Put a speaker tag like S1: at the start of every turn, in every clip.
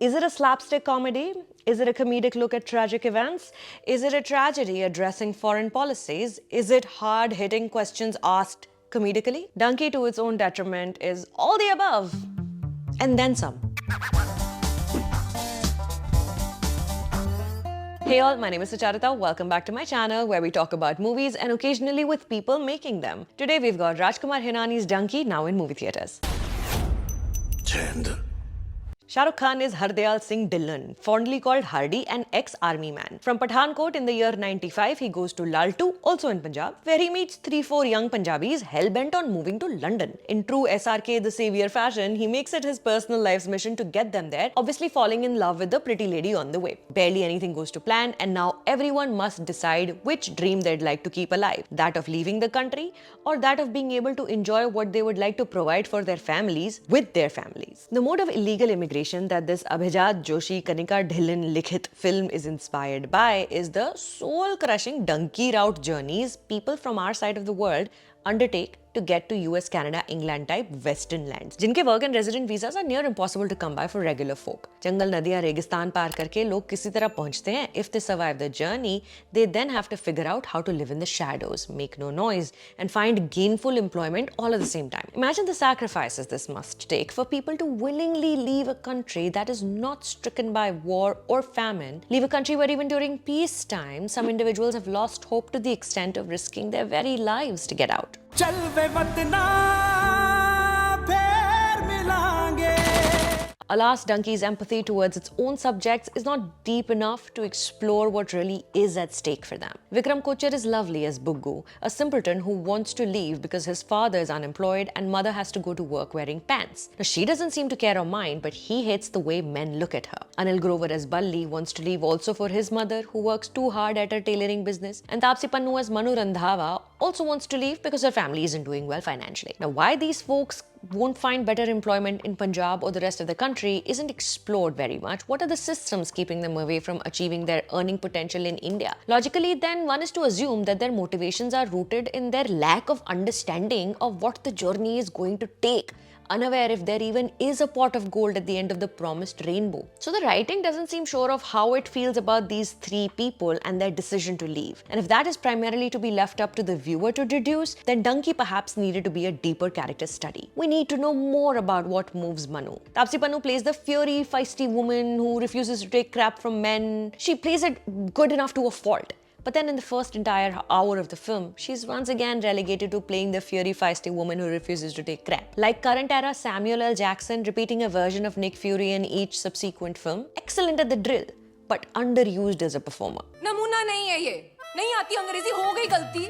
S1: Is it a slapstick comedy? Is it a comedic look at tragic events? Is it a tragedy addressing foreign policies? Is it hard-hitting questions asked comedically? Dunki, to its own detriment, is all the above. And then some. Hey all, my name is Sucharita. Welcome back to my channel where we talk about movies and occasionally with people making them. Today we've got Rajkumar Hirani's Dunki now in movie theatres. Shah Rukh Khan is Hardyal Singh Dhillon, fondly called Hardy, an ex-army man. From Pathankot in the year 95, he goes to Laltu, also in Punjab, where he meets 3-4 young Punjabis hell-bent on moving to London. In true SRK the Savior fashion, he makes it his personal life's mission to get them there, obviously falling in love with the pretty lady on the way. Barely anything goes to plan, and now everyone must decide which dream they'd like to keep alive. That of leaving the country, or that of being able to enjoy what they would like to provide for their families with their families. The mode of illegal immigration that this Abhijat Joshi Kanika Dhillon Likhit film is inspired by is the soul-crushing Dunki route journeys people from our side of the world undertake to get to US, Canada, England type western lands, जिनके work and resident visas are near impossible to come by for regular folk. जंगल नदियाँ रेगिस्तान पार करके लोग किसी तरह पहुँचते हैं. If they survive the journey, they then have to figure out how to live in the shadows, make no noise, and find gainful employment all at the same time. Imagine the sacrifices this must take for people to willingly leave a country that is not stricken by war or famine, leave a country where even during peacetime, some individuals have lost hope to the extent of risking their very lives to get out. Alas, Dunki's empathy towards its own subjects is not deep enough to explore what really is at stake for them. Vikram Kocher is lovely as Buggu, a simpleton who wants to leave because his father is unemployed and mother has to go to work wearing pants. Now, she doesn't seem to care or mind, but he hates the way men look at her. Anil Grover as Balli wants to leave also for his mother, who works too hard at her tailoring business. And Taapsee Pannu as Manu Randhawa also wants to leave because her family isn't doing well financially. Now, why these folks won't find better employment in Punjab or the rest of the country isn't explored very much. What are the systems keeping them away from achieving their earning potential in India? Logically, then, one is to assume that their motivations are rooted in their lack of understanding of what the journey is going to take, unaware if there even is a pot of gold at the end of the promised rainbow. So the writing doesn't seem sure of how it feels about these three people and their decision to leave. And if that is primarily to be left up to the viewer to deduce, then Dunki perhaps needed to be a deeper character study. We need to know more about what moves Manu. Taapsee Pannu plays the fiery, feisty woman who refuses to take crap from men. She plays it good enough to a fault. But then in the first entire hour of the film, she's once again relegated to playing the fiery, feisty woman who refuses to take crap. Like current era Samuel L. Jackson repeating a version of Nick Fury in each subsequent film, excellent at the drill, but underused as a performer.
S2: नमूना नहीं है ये, नहीं आती अंग्रेजी, हो गई गलती.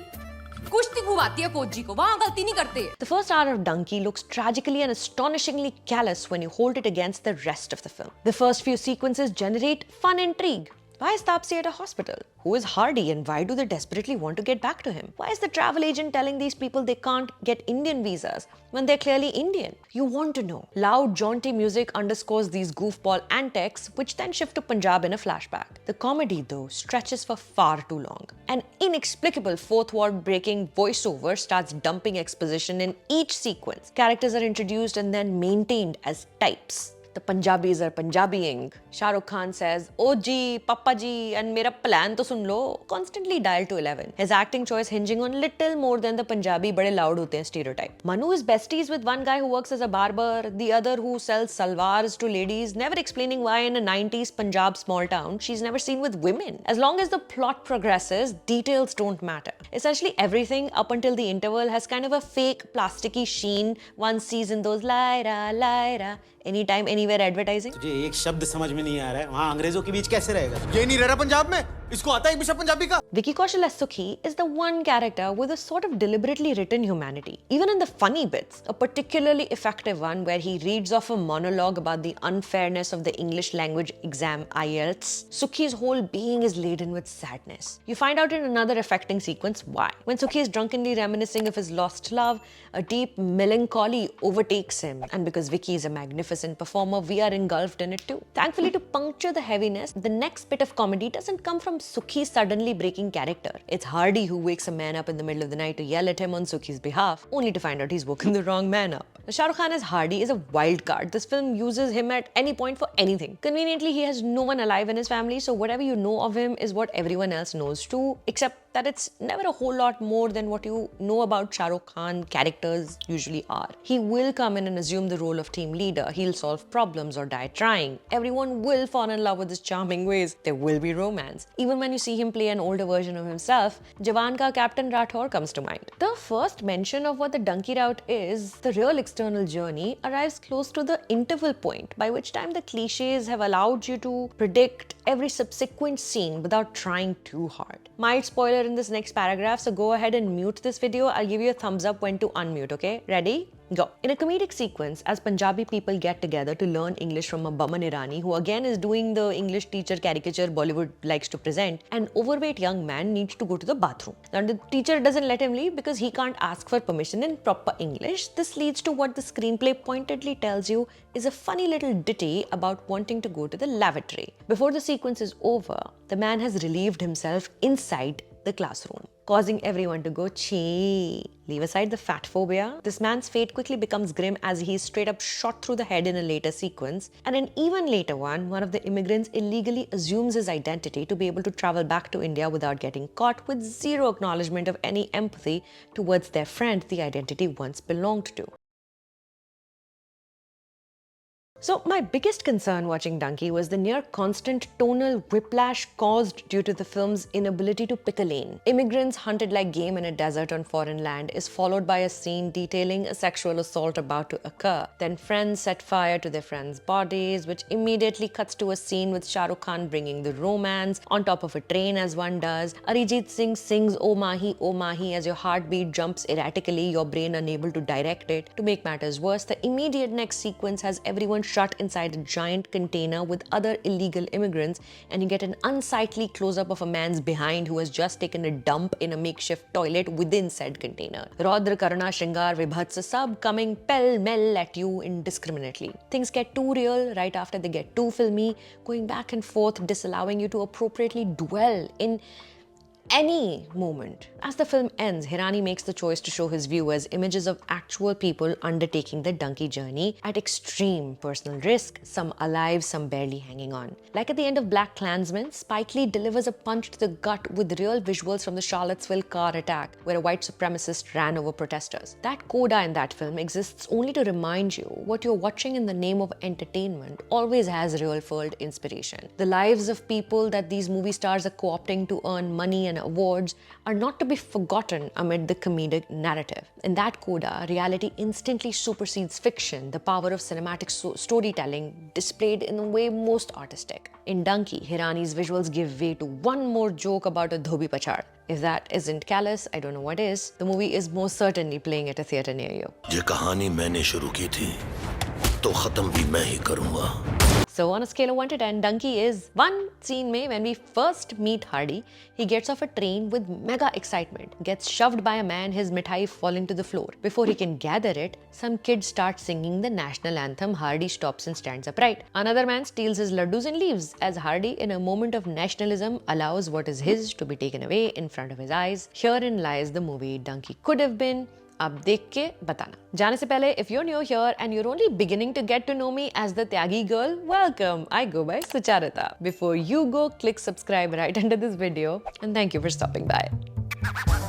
S2: कुश्ती खूब आती है कोच जी को, वहाँ गलती नहीं करते.
S1: The first hour of Dunki looks tragically and astonishingly callous when you hold it against the rest of the film. The first few sequences generate fun intrigue. Why is Taapsee at a hospital? Who is Hardy and why do they desperately want to get back to him? Why is the travel agent telling these people they can't get Indian visas when they're clearly Indian? You want to know. Loud, jaunty music underscores these goofball antics, which then shift to Punjab in a flashback. The comedy, though, stretches for far too long. An inexplicable fourth wall breaking voiceover starts dumping exposition in each sequence. Characters are introduced and then maintained as types. The Punjabis are Punjabiing. Shah Rukh Khan says, "Oh ji, Papa ji, and mera plan to sun lo," constantly dialed to 11. His acting choice hinging on little more than the Punjabi bade loud hote hain stereotype. Manu is besties with one guy who works as a barber, the other who sells salwars to ladies, never explaining why in a 90s Punjab small town she's never seen with women. As long as the plot progresses, details don't matter. Essentially everything up until the interval has kind of a fake plasticky sheen one sees in those lyra, anytime, anywhere advertising.
S3: तुझे एक शब्द समझ में नहीं आ रहा है, वहाँ अंग्रेजों के बीच कैसे रहेगा? ये नहीं रह रहा पंजाब में? इसको आता है एक पंजाबी का?
S1: Vicky Kaushal as Sukhi is the one character with a sort of deliberately written humanity. Even in the funny bits, a particularly effective one where he reads off a monologue about the unfairness of the English language exam IELTS, Sukhi's whole being is laden with sadness. You find out in another affecting sequence why. When Sukhi is drunkenly reminiscing of his lost love, a deep melancholy overtakes him, and because Vicky is a magnificent magnificent performer, we are engulfed in it too. Thankfully, to puncture the heaviness, the next bit of comedy doesn't come from Sukhi's suddenly breaking character. It's Hardy who wakes a man up in the middle of the night to yell at him on Sukhi's behalf, only to find out he's woken the wrong man up. Shahrukh Khan as Hardy is a wild card. This film uses him at any point for anything. Conveniently, he has no one alive in his family, so whatever you know of him is what everyone else knows too, except that it's never a whole lot more than what you know about Shah Rukh Khan characters usually are. He will come in and assume the role of team leader. He'll solve problems or die trying. Everyone will fall in love with his charming ways. There will be romance. Even when you see him play an older version of himself, Jawan ka Captain Rathore comes to mind. The first mention of what the Dunki route is, the real external journey, arrives close to the interval point, by which time the cliches have allowed you to predict every subsequent scene without trying too hard. Mild spoiler in this next paragraph, so go ahead and mute this video. I'll give you a thumbs up when to unmute, okay? Ready? Go. In a comedic sequence, as Punjabi people get together to learn English from a Rajkumar Hirani, who again is doing the English teacher caricature Bollywood likes to present, an overweight young man needs to go to the bathroom. Now, the teacher doesn't let him leave because he can't ask for permission in proper English. This leads to what the screenplay pointedly tells you is a funny little ditty about wanting to go to the lavatory. Before the sequence is over, the man has relieved himself inside the classroom, causing everyone to go chee. Leave aside the fat phobia, this man's fate quickly becomes grim as he is straight up shot through the head in a later sequence, and an even later one of the immigrants illegally assumes his identity to be able to travel back to India without getting caught, with zero acknowledgement of any empathy towards their friend the identity once belonged to. So my biggest concern watching Dunki was the near constant tonal whiplash caused due to the film's inability to pick a lane. Immigrants hunted like game in a desert on foreign land is followed by a scene detailing a sexual assault about to occur. Then friends set fire to their friends' bodies, which immediately cuts to a scene with Shah Rukh Khan bringing the romance on top of a train as one does. Arijit Singh sings Oh Mahi as your heartbeat jumps erratically, your brain unable to direct it. To make matters worse, the immediate next sequence has everyone shut inside a giant container with other illegal immigrants, and you get an unsightly close-up of a man's behind who has just taken a dump in a makeshift toilet within said container. Raudra, Karuna, Shringar, Vibhatsa, sab coming pell-mell at you indiscriminately. Things get too real right after they get too filmy, going back and forth, disallowing you to appropriately dwell in any moment. As the film ends, Hirani makes the choice to show his viewers images of actual people undertaking the Dunki journey at extreme personal risk, some alive, some barely hanging on. Like at the end of Black Klansman, Spike Lee delivers a punch to the gut with real visuals from the Charlottesville car attack, where a white supremacist ran over protesters. That coda in that film exists only to remind you what you're watching in the name of entertainment always has real-world inspiration. The lives of people that these movie stars are co-opting to earn money and awards are not to be forgotten amid the comedic narrative. In that coda, reality instantly supersedes fiction, the power of cinematic storytelling displayed in a way most artistic. In Dunki, Hirani's visuals give way to one more joke about a dhobi pachad. If that isn't callous, I don't know what is. The movie is most certainly playing at a theatre near you.
S4: ये कहानी मैंने शुरू की थी, तो खत्म भी मैं ही करूँगा.
S1: So on a scale of 1 to 10, Dunki is one scene mein when we first meet Hardy, he gets off a train with mega excitement, gets shoved by a man, his mithai falling to the floor. Before he can gather it, some kid starts singing the national anthem. Hardy stops and stands upright. Another man steals his laddus and leaves, as Hardy, in a moment of nationalism, allows what is his to be taken away in front of his eyes. Herein lies the movie Dunki could have been. अब देख के बताना. जाने से पहले, if you're new here and you're only beginning to get to know me as the Tyagi girl, welcome. I go by Sucharita. Before you go, click subscribe right under this video, and thank you for stopping by.